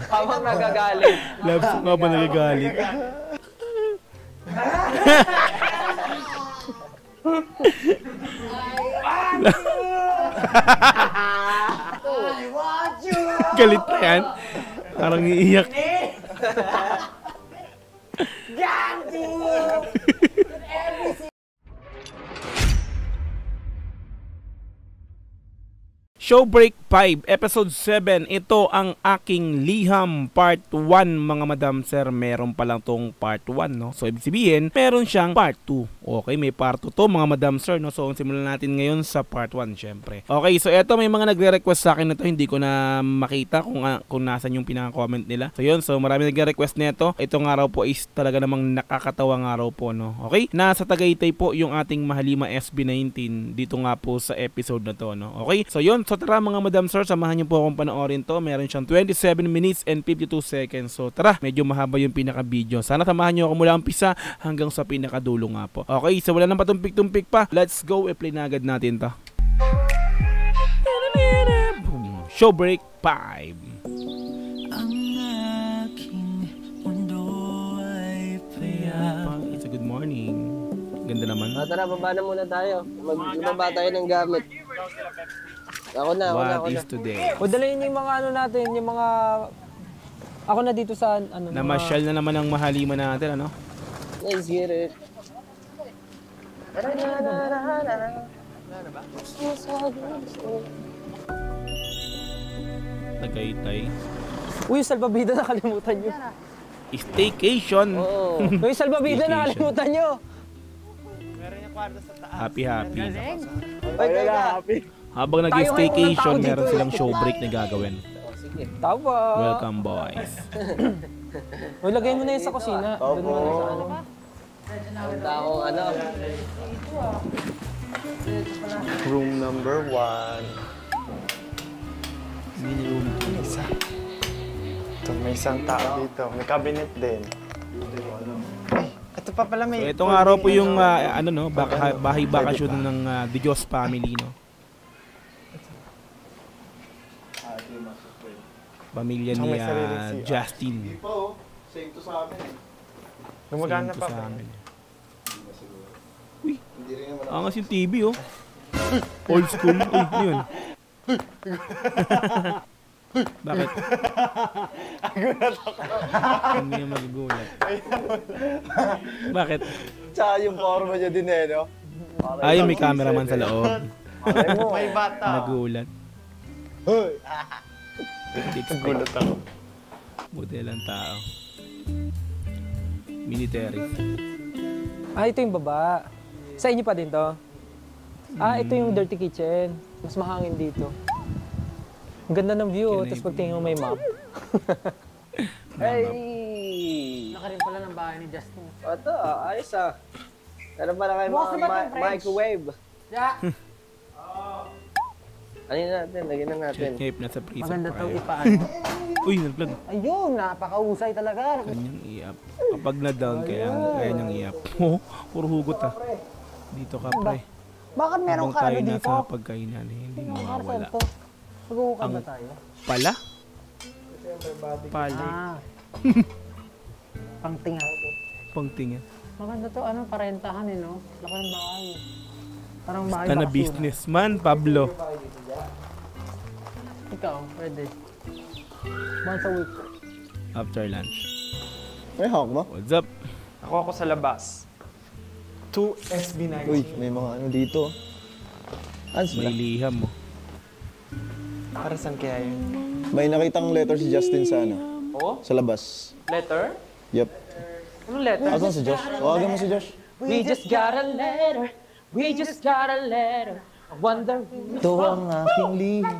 Habang nagagalit. Love song nga ba nagagalit? Galit na yan. Parang iiyak. Showbreak 5, Episode 7. Ito ang aking liham Part 1 mga madam sir. Meron pa lang tong Part 1, no? So ibig sabihin, meron siyang Part 2. Okay, may Part 2 to mga madam sir, no? So simulan natin ngayon sa Part 1 syempre. Okay, so eto may mga nagre-request sa akin na to. Hindi ko na makita kung nasan yung pinaka-comment nila. So yun, so marami nagre-request nito. Itong araw po is talaga namang nakakatawang araw po, no? Okay, nasa Tagaytay po yung ating Mahalima SB19 dito nga po sa episode na to, no? Okay, so yun. So tara mga madam sir, samahan niyo po akong panoorin to. Meron siyang 27 minutes and 52 seconds. So tara, medyo mahaba yung pinaka-video. Sana samahan niyo ako mula umpisa hanggang sa pinakadulo nga po. Okay, so wala nang patumpik-tumpik pa. Let's go, i-play na agad natin to. Showbreak 5. It's a good morning. Ganda naman. Tara, baba na muna tayo. Magbaba tayo ng gamit. Ako na. What is today? O dalhin yung mga ano natin, yung mga... Ako na dito sa ano... Namasyal na naman ang Mahalima natin, ano? Let's get it. Tagaytay. Uy, yung salbabida nakalimutan nyo. Staycation. Oo. Uy, yung salbabida nakalimutan nyo. Happy. Oy, teka. Habang nag-staycation, meron silang showbreak na gagawin. Sige. Tawa. Welcome, boys. Uy, lagay mo na yun sa kusina. Doon mo na sa ano. Ang taong ano. Room number 1. Mini room. Isa. Ito, may isang tao dito. May cabinet din. Ay, ito pa pala may... So, itong araw po yung ano no, bahay bakasyon ng The Diyos family, no. Pamilya ni Justin. Same to sa amin eh. Gumagana pa ba? Uy, angas yung TV, oh. Old school. Uy, yun. Bakit? Nagulat ako. Hindi yung magugulat. Bakit? Tsaka yung forma niya din eh, no? Ay, may cameraman sa loob. May bata. Nagulat. Hoy! Nagulat ako. Buti lang tao. Military. Ah, ito yung baba. Sa inyo pa din to? Ah, ito yung dirty kitchen. Mas mahangin dito. Ang ganda ng view, tapos pagtingin mo may map. Hey! Naka rin pala ng bahay ni Justin. Ito, ayos ah. Meron pala kayo mga microwave. Yeah. Ano natin? Lagyan na natin. Shape na sa freezer. Maganda itong ipaan. Uy, nag-vlog. Ayun, napakausay talaga. Kanyang i-up. Kapag na-down, kaya niyang i-up. Oh, puro hugot ah. Dito ka, pre. Bakit meron ka ano dito? Habang tayo nasa pagkainan, hindi mawawala. Maghuhukay ba tayo? Pala? Pala. Ah. Pangtinga. Pangtingin. Maganda to, ano, parentahan eh, no? Laki ng bahay. Parang bahay Kana bakasyon. businessman, Pablo. Ikaw, pwede. Once a week. After lunch. May hawak ba? What's up? Ako sa labas. 2 SB19. Uy, may mga ano dito. Ano sila? May liham mo. Para saan kaya yun? May nakitang letter si Justin sa ano? Oo? Sa labas. Letter? Yup. Anong letter? Asan si Josh? Tawagan mo si Josh. We just got a letter. We just got a letter. I wonder who... Ito ang aking liham.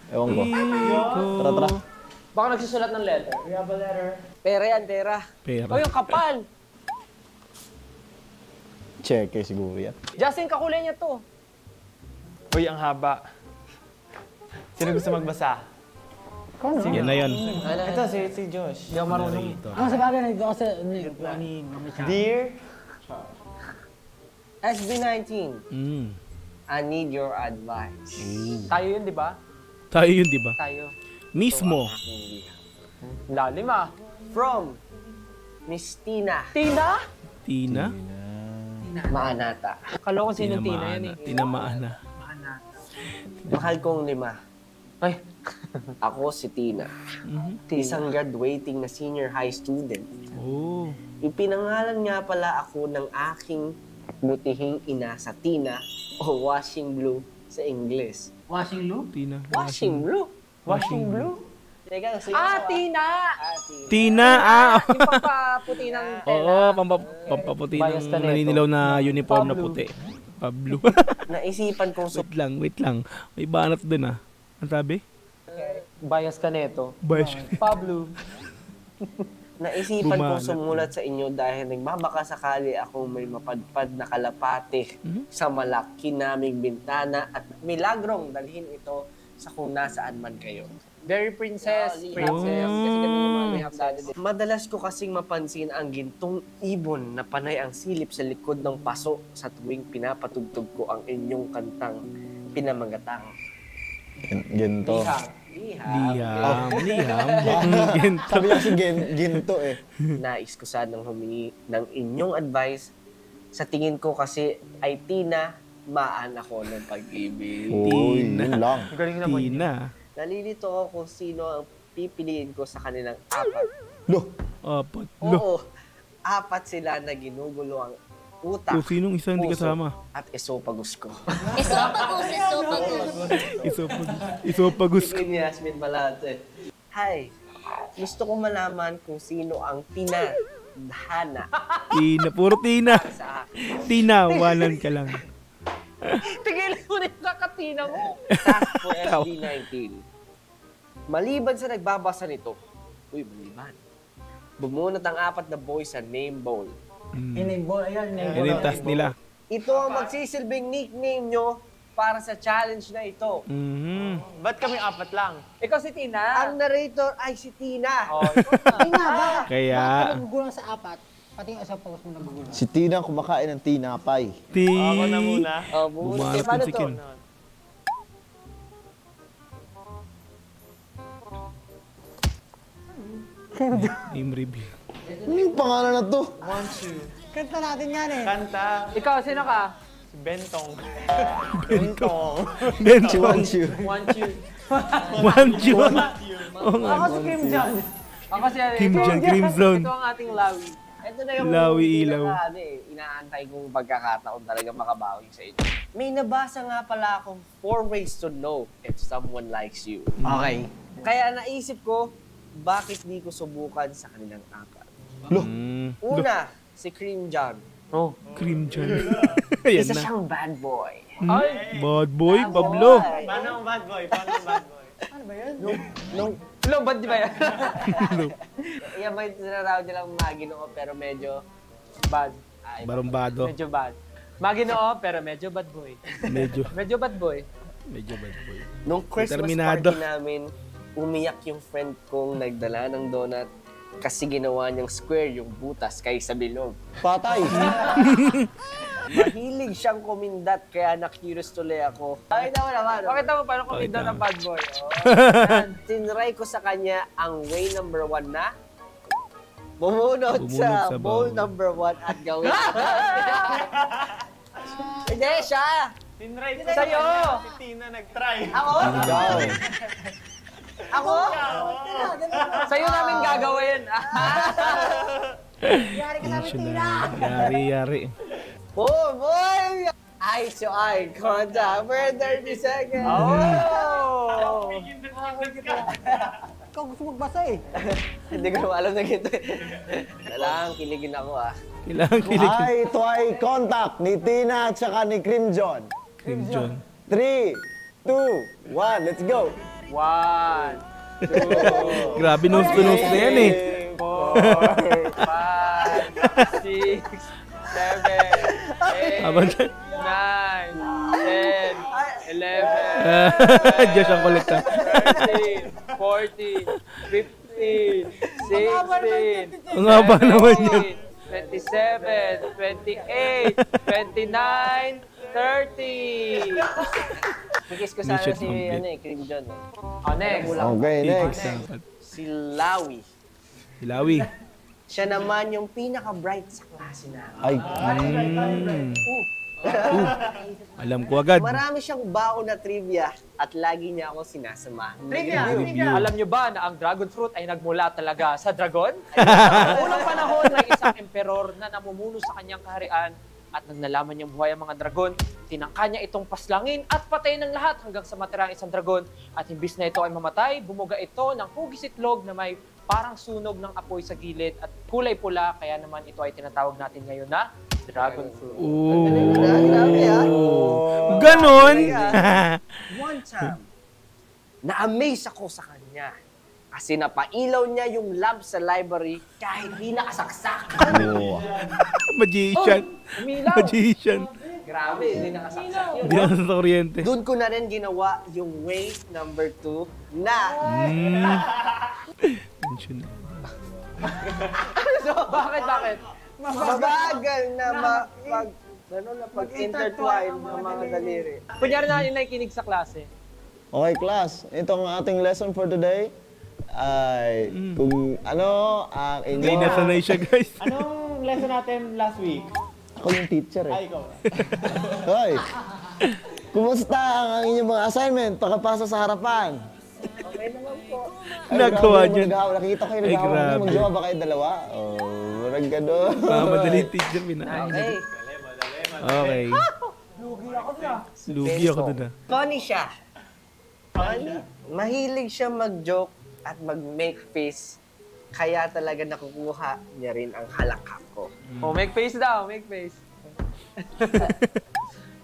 Ewan ko. Tara, tara. Baka nagsusulat ng letter. We have a letter. Pera yan, pera. Pera. Oh, yung kapal. Cheque siguro yan. Justin, kakulay niya to. Uy, ang haba. Sino gusto magbasa? Sige na yun. Ito, si Josh. Hindi ako marunong. Narito. Sa bagay, nag ako sa... Dear, SB19, Mm. I need your advice. Tayo yun, di ba? Tayo yun, di ba? Tayo. Mismo. Lalim ah. From Miss Tina Tina? Tina? Maanata. Kalo ko sinong Tina yan eh. Tinamaan na. Mahal kong lima. Ay, Ako si Tina. Isang graduating na senior high student. Oh. Ipinangalan nga pala ako ng aking butihing ina sa Tina o washing blue sa English. Tina. Washing blue? washing blue? Teka, sino Tina! Tina. Tina! Yung pampaputi ng tela. Oo, pampaputi Bias ng ka nito. naninilaw na uniform na Pablo. puti. Pablo. Naisipan kong wait lang. May banat dun ah. Ang sabi? Bias ka neto. Bias. Pablo. Naisipan kong Bumanat. sumulat sa inyo dahil nagbabaka sakali akong may mapadpad na kalapate sa malaki naming bintana at milagrong dalhin ito sa kung nasaan man kayo. Very princess. Princess. Kasi ganun yung mga may hapdado din. Madalas ko kasing mapansin ang gintong ibon na panay ang silip sa likod ng paso sa tuwing pinapatugtog ko ang inyong kantang pinamagatang. Ginto. Liham. Ginto. Sabi kasi ginto eh. Nais ko sanang humingi ng inyong advice. Sa tingin ko kasi ay Tina, maan ako ng pag-ibig. Uy, Tina. yun lang. Galing naman yun. Tina. Nalilito ako kung sino ang pipiliin ko sa kanilang apat. Lo, Apat. Lo. Oo, apat sila na ginugulo ang utak, Kung sinong isa hindi puso, kasama? at esophagus ko. Isopagus. Si Queen Yasmin Malate. Hi, gusto ko malaman kung sino ang pinadhana Tina. Puro Tina. sa akin. Tinawalan ka lang. Tigilan mo na yung kakatina mo. Task for FD19. Maliban sa nagbabasa nito, maliban. Bumunot ang apat na boys sa name bowl. Yan yung task nila. Ito ang magsisilbing nickname nyo para sa challenge na ito. Mhm. Ba't kami apat lang? Ikaw si Tina. Ang narrator ay si Tina. Oh, ikaw na. Tina ba? Kaya, Nagugulang sa apat. Pati yung esophagus mo nagugulang. si Tina kumakain ng tinapay. Ako na muna. Bumunot. Bumanat Paano din si to? Kim. Name reveal. Ano yung pangalan na to? Kanta natin yan eh. Kanta. Ikaw, sino ka? Si Bentong. Bentong. Bento. Chiwanchu. One, two. Wanju. Ako si Kim John. Ako si Kim John Crimson. Ito ang ating Lawi. Ito na yung Lawi ilaw. inaantay kong pagkakataon talaga makabawi sa inyo. May nabasa nga pala akong 4 ways to know if someone likes you. Okay. Kaya naisip ko, bakit di ko subukan sa kanilang apat? Una, si Cream John. Oh. Cream John. Ayan Isa na. siyang bad boy. Ay! Bad boy, Pablo. Paano ang bad boy? Paano ang bad boy? Hello, ba't di ba yan? Yan ba yung sinaraw nilang maginoo pero medyo Bad. Barumbado. Medyo bad. Maginoo, pero medyo bad boy. Medyo Medyo bad boy. bad boy. Nung Christmas Determinado. party namin, umiyak yung friend kong nagdala ng donut kasi ginawa niyang square yung butas kaysa bilog. Patay. Mahilig siyang kumindat kaya na-curious tuloy ako. Pakita mo naman. Pakita mo paano kung Pakita. hindi ng bad boy. Tinry ko sa kanya ang way number 1 na bumunot Bumunot sa sa bowl bawal. number 1 at gawin. Hindi siya! Tinry ko Sa'yo! Si Tina nag-try. Ako? Ikaw. Ako? Sa'yo namin gagawin. Yari ka namin, Tina! Yari. Boy! Eye to eye contact for 30 seconds. Oh! Ikaw gusto magbasa eh. Hindi ko naman alam na ganito. Kailangan kiligin ako Kailangan kilig. Eye to eye contact ni Tina at saka ni Cream John. Cream John. 3, 2, 1, let's go. 1, 2, Grabe nose to nose na yan eh. 4, 5, 6, 7, 8, Abang 9, 10, 11, Diyos ang kulit ka. 13, 14, 15, 16, Ang haba naman yan. 27, 28, 29, 30. Kikis ko sana Mission si complete. Cream John. Next. Okay, next. Si Lawi. Hilawi. Siya naman yung pinaka-bright sa klase na. Ay, Alam ko agad. Marami siyang baon na trivia at lagi niya ako sinasamahan. Alam nyo ba na ang dragon fruit ay nagmula talaga sa dragon? Sa unang panahon may isang emperor na namumuno sa kanyang kaharian at nang nalaman niyang buhay ang mga dragon, tinangka niya itong paslangin at patayin ng lahat hanggang sa matira ang isang dragon. At imbis na ito ay mamatay, bumuga ito ng hugis itlog na may parang sunog ng apoy sa gilid at kulay pula, kaya naman ito ay tinatawag natin ngayon na dragon fruit. Ganon. One time, na-amaze ako sa kanya. Kasi napailaw niya yung lamp sa library kahit di nakasaksak. Magician. Umilaw! Magician. Grabe, hindi nakasaksak yun. Hindi na sa kuryente. Doon ko na rin ginawa yung way number 2 na... Tension. Bakit? mabagal na pag-intertwine ng mga daliri. Kunyari na yung nakikinig sa klase. okay class. Ito ang ating lesson for today. Ay, kung ano ang Hindi inyo... na sanay siya, guys. Anong lesson natin last week? Ako yung teacher eh. Ay, ikaw. Hoy! Kumusta ang inyong mga assignment pagkapasa sa harapan? Okay naman po. Nagawa niya. Nakita ko yung Ay, naghawa grabe. niyo. Magjowa ba kayo dalawa? Oh, marag gano'n. Madali teacher, pinahin. Okay. Okay. Lugi ako doon ah. Funny siya. Funny. Mahilig siya mag-joke at mag-make face. Kaya talaga nakukuha niya rin ang halakak ko. Oh, make face daw, make face.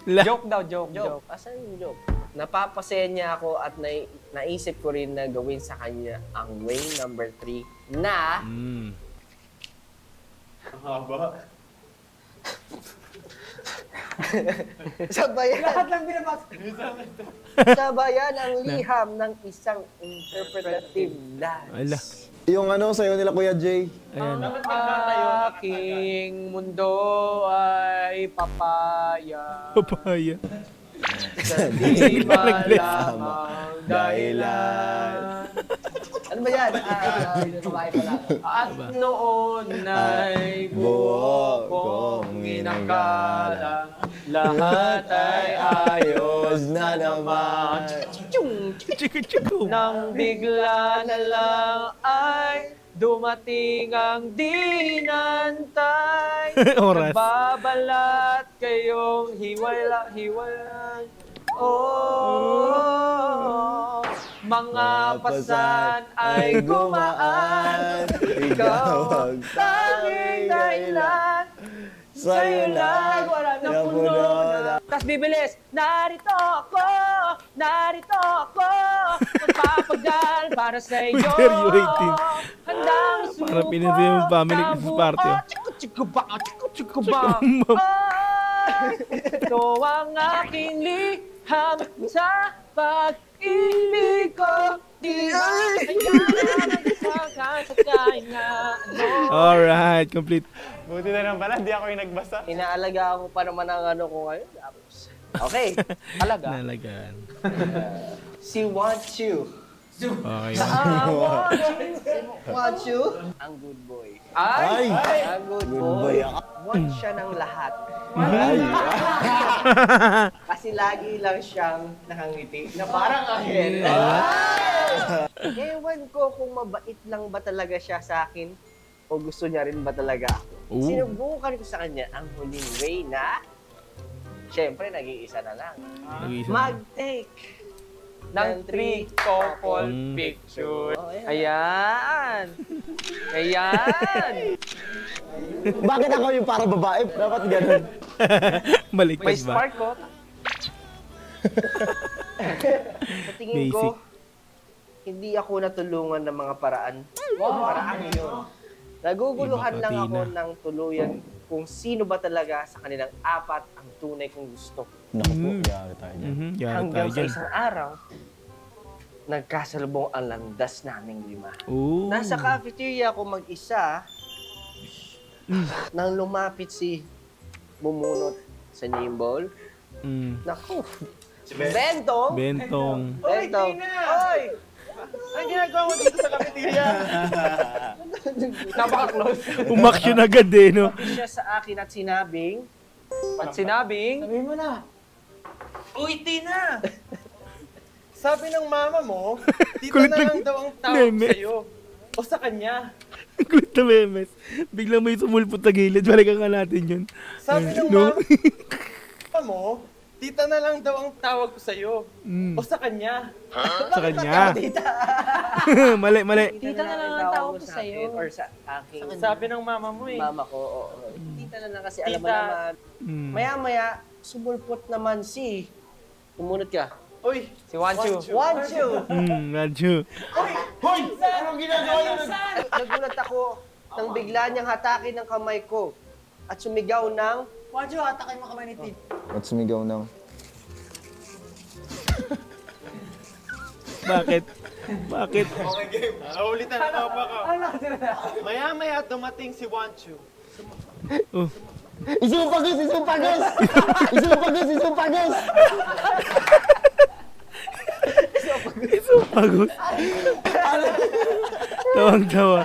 Joke daw, joke. Asan yung joke? Napapasaya niya ako at naisip ko rin na gawin sa kanya ang way number 3 na sabayan. Lahat lang binabasa. Sabayan ang liham ng isang interpretative dance. Ala. Yung ano sa'yo nila Kuya Jay. Ayan. Aking mundo ay papaya. Papaya. Di malamang dahilan. Ano ba yan? At noon ay buo kong inakala lahat ay ayos na naman. Chika-chika. Nang bigla na lang ay dumating ang dinantay. Oras. Nagbabalat kayong hiwala-hiwalan. Oh, mga pasan ay gumaan. Ikaw ang tanging dahilan. Sa'yo lang napuno na. Tas bibilis, narito ako, magpapagal para sa iyo. Very rating. Handang suko. Para pinili yung family Christmas party. Chiko ba? Ito ang aking liham sa pag-ibig ko. Di Alright, complete. Buti na lang pala, di ako yung nagbasa. Inaalaga ako pa naman ang ano ko ngayon. Okay. Talaga. Nalagaan. Si Want You. Okay. Want You? Ang good boy. Ay! Ang good Boy boy. ako. Want siya ng lahat. Ay, Kasi lagi lang siyang nakangiti na parang akin. Ewan ko kung mabait lang ba talaga siya sa akin o gusto niya rin ba talaga ako. Ooh. Sinubukan ko sa kanya ang huling way na syempre, nag-iisa na lang. Nag-iisa. Mag-take ng 3 couple picture. Ayan! Ayan! bakit ako yung para babae? Dapat ganun. Balik May ba? spark ko. Sa tingin ko, Basic. hindi ako natulungan ng mga paraan. Paraan yun. Naguguluhan lang ako Iba, ng tuluyan kung sino ba talaga sa kanilang apat ang tunay kong gusto. Naku po, yari tayo dyan. Yari tayo Hanggang sa dyan. isang araw, nagkasalubong ang landas naming 5. Ooh. Nasa cafeteria ako mag-isa nang lumapit si bumunot sa name ball. Naku, Bentong? Bentong. Bentong. Oy! Ang ginagawa mo dito sa cafeteria? Napaka-close. Umaksyon agad eh, no? Siya sa akin at sinabing, At sinabing, Sabihin mo na. Uy, Tina! Sabi ng mama mo, tita Kulit na ng lang daw ang tawag meme. sa'yo. O sa kanya. Kulit na memes. Biglang may sumulpot na gilid. Balikan ka natin yun. Sabi ng No? mama mo, tita na lang daw ang tawag ko sa'yo. O sa kanya. Sa kanya. Mali, mali. tita na lang ang tawag ko sa'yo. Or sa aking Sabi ng mama mo eh. mama ko. Oo. Tita na lang kasi alam mo Tita. naman. Mm. Maya-maya, sumulpot naman si... Umunot ka. Uy, si Wanchu. Wanchu! Radyo. hoy! Anong ginagawa niyo? Nagulat ako nang bigla niyang hatakin ng kamay ko at sumigaw ng... Wancho, atakin mo kamay ni Tid. At sumigaw ng... Bakit? Bakit? Okay, game. Ulitan na ako pa ko. Maya-maya dumating si Wanchu. Oh. Isupagos! Isupagos! Isupagos! Isupagos! Pagod. Tawang-tawa.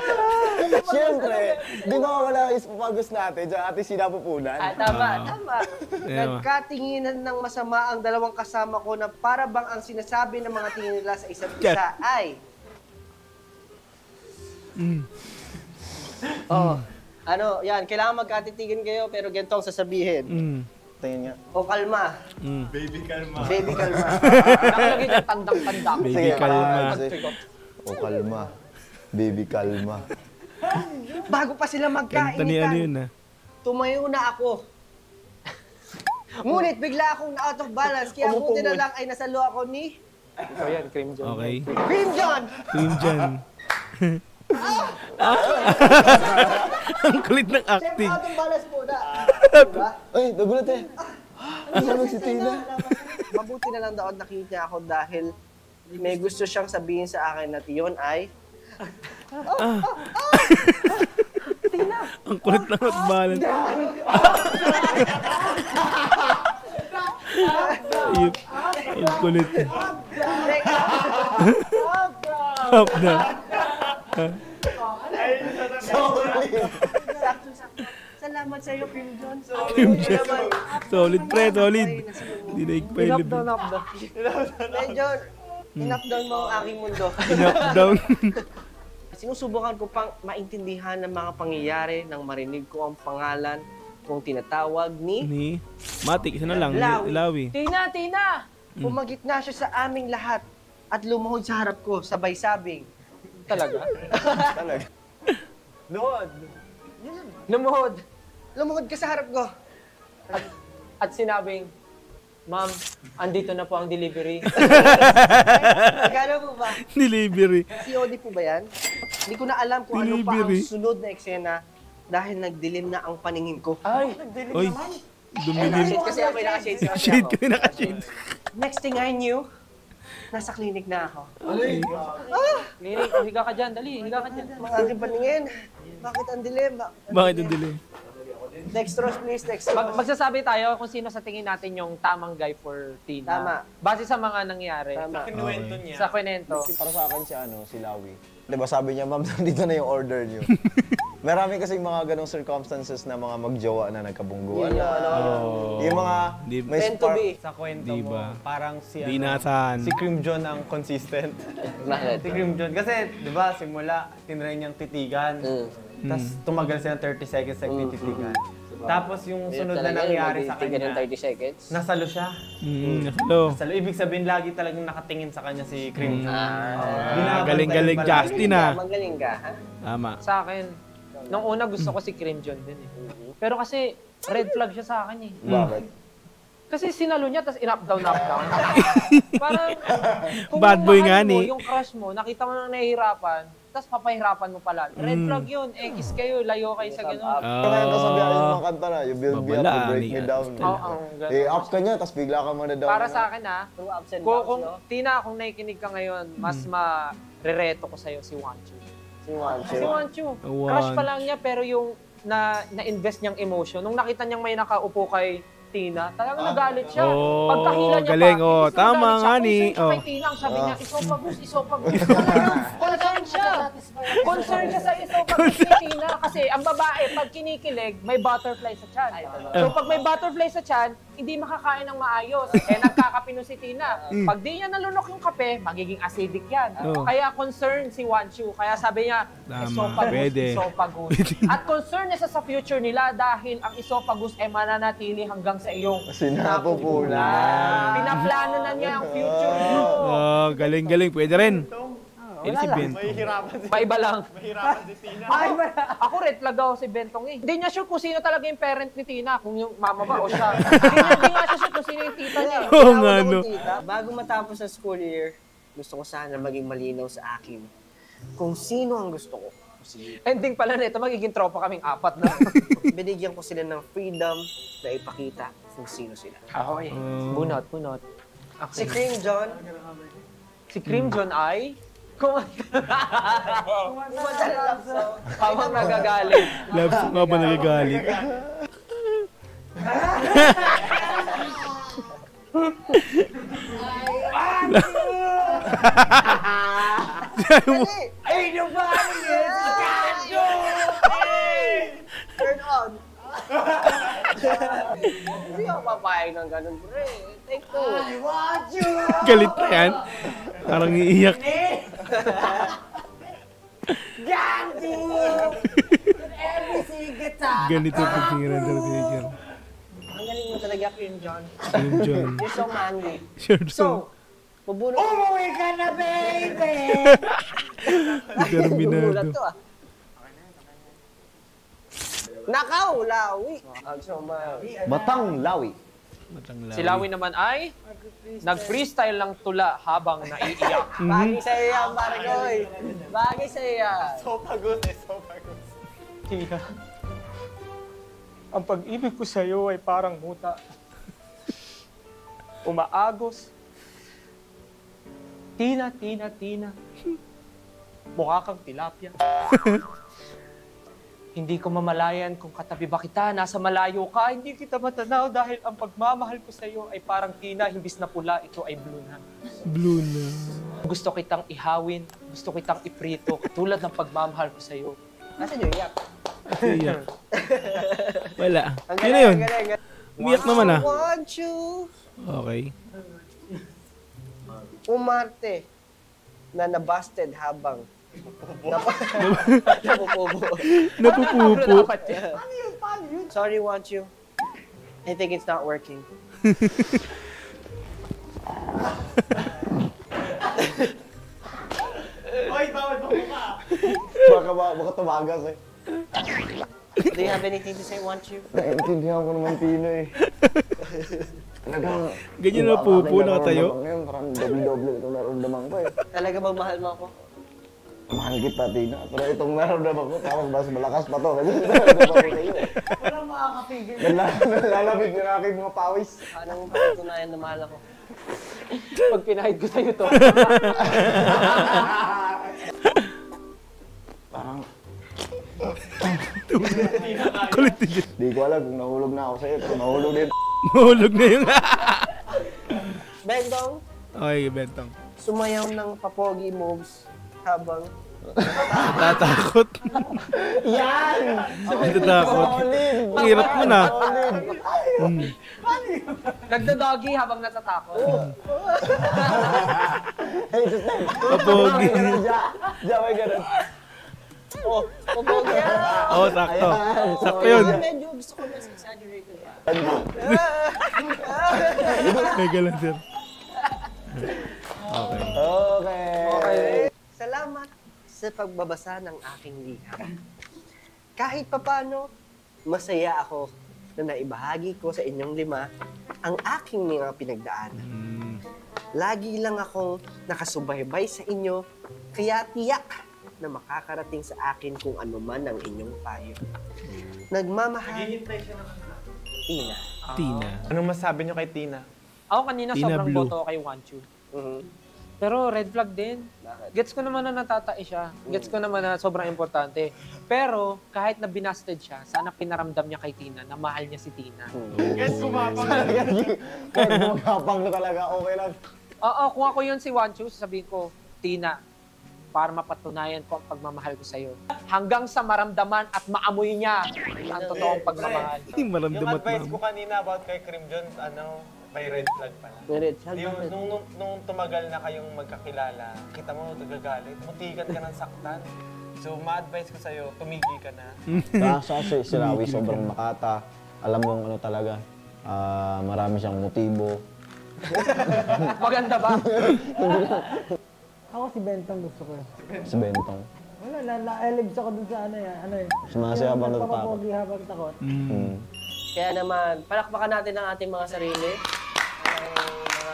Siyempre, di ba wala ang isupagos natin dyan ating sinapupunan? Tama, tama. Tama. Nagkatinginan ng masama ang dalawang kasama ko na para bang ang sinasabi ng mga tingin nila sa isa't isa ay... Oh, ano, yan, kailangan magkatitigan kayo pero ganito ang sasabihin. Mm. Tingin nga. O kalma, Mm. Baby kalma. baby kalma. Nakalagay ng tandang-tandang. Baby Sige, kalma. O kalma. Baby kalma. Bago pa sila Kanta ni ano yun magkainitan, ah. tumayo na ako. Ngunit bigla akong na-out of balance, kaya buti na lang ay nasalo ako ni Ito yan, Cream John. Okay. Cream John! Cream dyan. Ang kulit ng Siyempre, acting. out of balance muna. Ay, nagulat eh. Ano si Tina? Mabuti na lang daw nakita ako dahil may gusto siyang sabihin sa akin at iyon ay... Ang kulit ng balance. Ang kulit. Up na. Sakto-sakto. Salamat sa iyo, Cream John. Cream John. Solid pre, solid. Hindi na Up down, up down. Medyo, in-up-down mo ang aking mundo. Knockdown. Sinusubukan ko pang maintindihan ng mga pangyayari nang marinig ko ang pangalan kung tinatawag ni... Ni Matik, isa na lang. Lawi. Lawi. Tina, Tina! Pumagit na siya sa aming lahat at lumuhod sa harap ko, sabay sabing. Talaga? Talaga. Lord. Lumuhod. Lumuhod ka sa harap ko. At sinabing, Ma'am, andito na po ang delivery. Nagano po ba? Delivery. COD po ba yan? Hindi ko na alam kung ano pa ang Delivery. sunod na eksena dahil nagdilim na ang paningin ko. Ay, Oy. Dumilim. Shade kasi ako yung naka-shade. Shade ka rin naka-shade. Next thing I knew, nasa clinic na ako. Lirik, higa ka dyan, dali, higa ka dyan. Mga aking paningin, bakit ang dilim? Bakit ang dilim? Dextrose please, dextrose. Magsasabi tayo kung sino sa tingin natin yung tamang guy for Tina. Tama. Base sa mga nangyari. Tama. Kinuwento niya. Sa kwento. Para sa akin si Lawi. Diba sabi niya, ma'am, nandito na yung order niyo. Marami kasing mga ganong circumstances na mga magjowa na nagkabungguan na. Yung mga Di- may Meant to spark. be. Sa kwento Diba? mo, parang si, Di ano, inasahan. si Cream John ang consistent. Bakit? Si Cream John. Kasi, di ba, simula, tinry niyang titigan. Tapos tumagal siya ng 30 seconds nagtititigan. Tapos yung sunod na nangyari sa Tingnan kanya, ng 30 seconds. nasalo siya. Nasalo. Nasalo. Ibig sabihin, lagi talagang nakatingin sa kanya si Cream John. Galing-galing Justin ah. Magaling ka, ha? Tama. Sa akin, nung una gusto ko si Cream John din eh. Pero kasi, red flag siya sa akin eh. Bakit? Kasi sinalo niya, tapos in-up down, up down. Parang, kung Bad boy mahal nga mo, ni. yung crush mo, nakita mo na nahihirapan, tapos papahirapan mo pala. Red flag yun, X kayo, layo kayo sa gano'n. Kaya yung kasabihan yung mga kanta na, you build me up, you break me down. Oo, Eh, up ka niya, tapos bigla ka muna down. Para sa akin ha, Through ups and kung downs, no? Tina, kung nakikinig ka ngayon, mas ma-rereto ko sa'yo si Wanchu. Si Wancho. Si Wanchu, crush pa lang niya, pero yung na-invest niyang emotion, nung nakita niyang may nakaupo kay Tina. Talagang nagalit siya. Oh, Pagkahila niya galing, pa, oh. imbis na Tama magalit siya, nga ni, concerned siya oh. kay Tina, ang sabi niya, isopagus. Concerned siya. Concerned siya sa isopagus ni Tina. Kasi ang babae, pag kinikilig, may butterfly sa tiyan. So pag may butterfly sa tiyan, hindi makakain ng maayos. Nagkakapino si Tina. Pag di niya nalunok yung kape, magiging acidic yan. Oh. Kaya concerned si Wanchu. Kaya sabi niya, Tama, pwede. isopagus. At concern niya sa future nila dahil ang isopagus ay mananatili hanggang sa iyong Sinapupunan. Pinaplano na niya ang future mo. Oh, galing. Pwede rin. Eh, si Ben. Maiba lang. Mahirapan si Tina. Ako red flag ako si Bentong eh. Hindi niya sure kung sino talaga yung parent ni Tina, kung yung mama ba o siya. Hindi nga siya sure kung sino yung tita niya. Oo nga, no. Bago matapos ang school year, gusto ko sana maging malinaw sa akin kung sino ang gusto ko. Ending pala nito, magiging tropa kaming 4 na. Binigyan ko sila ng freedom na ipakita kung sino sila. Ahoy. Bunot. Si Cream John, Si Cream John ay kumanta ng love song habang nagagalit. Love song nga ba nagagalit? Ay, yung bari Turn on! Hindi ako papayag ng ganun, pre. Take two. Galit pa yan. Parang iiyak. Ganito pag tingiran sa teenager. Ang galing mo talaga, Cream John. Cream John. You're so manly. Sure, So, mabuno. Umuwi ka na, baby! Determinado. to ah. Nakaw, lawi. So, Batang Lawi. Si Lawi naman ay nag-freestyle lang tula habang naiiyak. bagay sa'yo yan, pare ko. Bagay sa'yo yan. Sopagus. Tina, ang pag-ibig ko sa'yo ay parang muta. Umaagos. Tina. Mukha kang tilapia. Hindi ko mamalayan kung katabi ba kita, nasa malayo ka, hindi kita matanaw dahil ang pagmamahal ko sa'yo ay parang Tina, himbis na pula, ito ay blue na. Blue na. Gusto kitang ihawin, gusto kitang iprito, katulad ng pagmamahal ko sa'yo. Nasaan yung iyak? Iyak. Wala. Ang Yun na yun. galing. Umiyak naman ah. Want you. Okay. Umarte na nabusted habang Napupupo. Sorry, want you. I think it's not working. Oy, bawal ka. Baka tumagas eh. Do you have anything to say, want you? Naiintindihan ko naman Tino eh. Talagang... Ganyan na pupo, nakatayo. Ngayon, parang doble-doble itong naramdaman ko eh. Talaga bang mahal mo ako? Mahal kita, Tina. Pero itong naramdaman ko, tapos mas malakas pa to. Kasi naramdaman ko sa'yo eh. Walang makakapigil. Nalalapit na aking mga pawis. Paano mo patutunayan na mahal ako? Pag pinahid ko sa'yo to. Parang... Kulit din. Di ko alam kung nahulog na ako sa'yo. Pero nahulog din. Mahulog na yung... Bendong, Okay, Bentong. sumayaw ng papogi moves habang... Natatakot. Yan! Natatakot. Ang hirap mo na. Nagdodoggy habang natatakot. Hey, sustain! Papogi. Diyan may ganun. Oh, papogi. Oo, sakto. Sakto yun. Medyo gusto ko mas exaggerated pa. Teka lang, sir. Okay. Okay. Salamat sa pagbabasa ng aking liham. Kahit papano, masaya ako na naibahagi ko sa inyong 5 ang aking mga pinagdaanan. Lagi lang akong nakasubaybay sa inyo, kaya tiyak na makakarating sa akin kung ano man ang inyong payo. Nagmamahal, Tina. Tina. Anong masabi niyo kay Tina? Ako kanina Tina sobrang Blue. boto kay Wanchu. Mhm. Pero red flag din. Gets ko naman na natatai siya. Gets ko naman na sobrang importante. Pero kahit na binasted siya, sana pinaramdam niya kay Tina na mahal niya si Tina. Guys, kumapang. Kahit gumagapang na talaga, okay lang. Oo, kung ako yun si Wancho, sasabihin ko, Tina, para mapatunayan ko ang pagmamahal ko sa'yo. Hanggang sa maramdaman at maamoy niya ang totoong pagmamahal. Yung Maramdamat advice mo. ko kanina about kay Krim John, may red flag pala. May red flag Yung, bakit? nung tumagal na kayong magkakilala, kita mo nagagalit, mutikan ka ng saktan. So, ma-advise ko sa'yo, tumigil ka na. Kaso si Rawi sobrang makata. Alam mo ano talaga, marami siyang motibo. Maganda ba? Ako si Bentong gusto ko. Si Bentong. Wala, na-elibs ako dun sa ano eh. Sumasaya habang natatakot. Nagpapapogi habang takot. Kaya naman, palakpakan natin ang ating mga sarili. Ang mga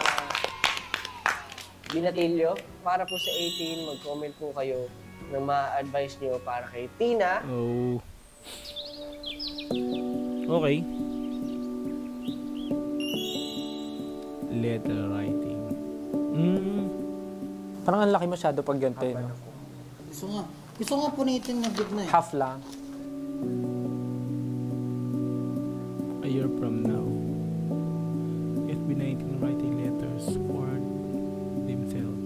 binatilyo. Para po sa 18, mag-comment po kayo ng mga advice nyo para kay Tina. Oh. Okay. Letter writing. Parang ang laki masyado pag ganito, no? Gusto nga punitin na gitna eh. Half lang. A year from now, FB19 writing letters for themselves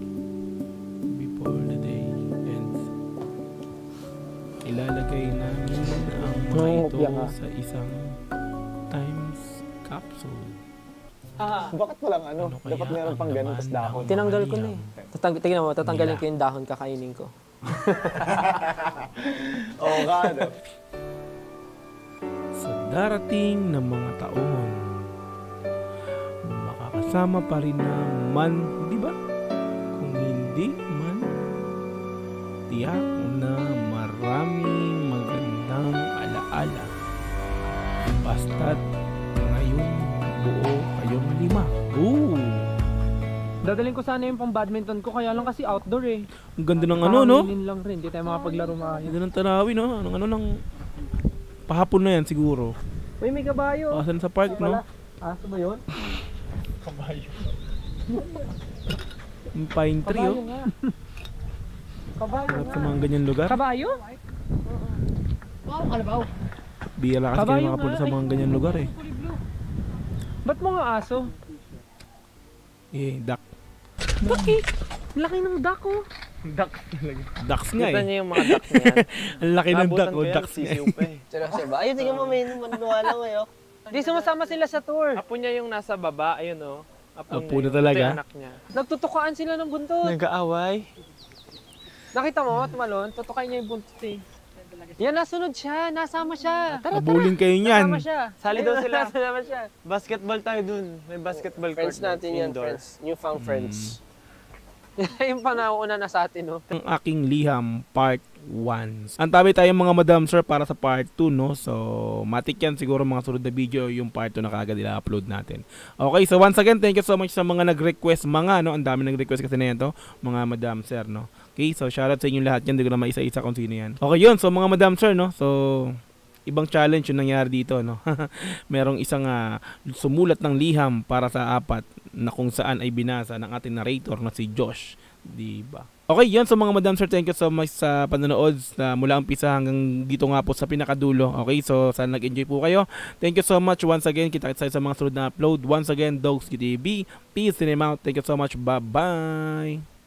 before the day ends. Ilalagay namin ang mga ito sa isang times capsule. Bakit walang ano? Ano kaya Dapat meron pang ang ganun, laman tas dahon. ng Tinanggal ko na liham? eh. Tingnan mo, tatanggalin Nila. ko yung dahon, kakainin ko. Oo nga, ano? Sa darating na mga taon, makakasama pa rin naman, di ba? Kung hindi man, tiyak na maraming magandang alaala. Basta't ngayong buo kayong 5. Ooh! Dadaling ko sana yung pang badminton ko, kaya lang kasi outdoor eh. Ang ganda ng ano, no? Pahanginin lang rin, hindi tayo makapaglaro maayos. Ganda ng tanawin, no? Anong ano ng pahapon na yan siguro. Uy, may kabayo. Asan sa park, no? Aso ba yun? Yung pine tree, oh. nga. Kabayo Sarap sa mga ganyan lugar. Kabayo? Wow, kalabaw. Bihira kasi Kabayo kayo makapunta nga, sa mga ganyan lugar, eh. Ba't mga aso? Duck. Bakit? Laki ng duck oh. Ducks nga, Kita eh. niyo yung mga duck na yan. Ang laki ng duck, Abutan ko oh. yan, Ducks nga, eh. sisiw pa eh. Seryoso ba? Ayun, tingnan mo, may maniwala ngayon. Di sumasama sila sa tour. Apo niya yung nasa baba, ayun o. Apo na talaga? Ito yung anak niya. Nagtutukaan sila ng buntot. Nag-aaway. Nakita mo, tumalon, tutukain niya yung buntot eh. Yan, nasunod siya, nasama siya. Tara, Mabuling kayo niyan. nasama siya. Sali daw sila. Nasama siya. Basketball tayo dun. May basketball court. Friends natin yan, indoor. friends. Newfound friends. Yung panauna na sa atin, no? Ang aking liham, part 1. Antabi tayo mga madam sir para sa part 2, no? So, matik yan siguro mga sunod na video yung part 2 na kagad i-upload natin. Okay, so once again, thank you so much sa mga nag-request mga, no? Ang dami nag-request kasi na ito, mga madam sir, no? Okay, so shoutout sa inyong lahat yan. Hindi ko na maisa-isa kung sino yan. Okay, yun. So, mga madam sir, no? So, ibang challenge yung nangyari dito, no? Merong isang sumulat ng liham para sa 4 na kung saan ay binasa ng ating narrator na si Josh, di ba? Okay, yun. So mga madam sir, thank you so much sa panonood mula umpisa hanggang dito nga po sa pinakadulo. Okay, so sana nag-enjoy po kayo. Thank you so much once again. Kita-kits sa mga sunod na upload. Once again, Dogs TV. Peace and out. Thank you so much. Bye-bye.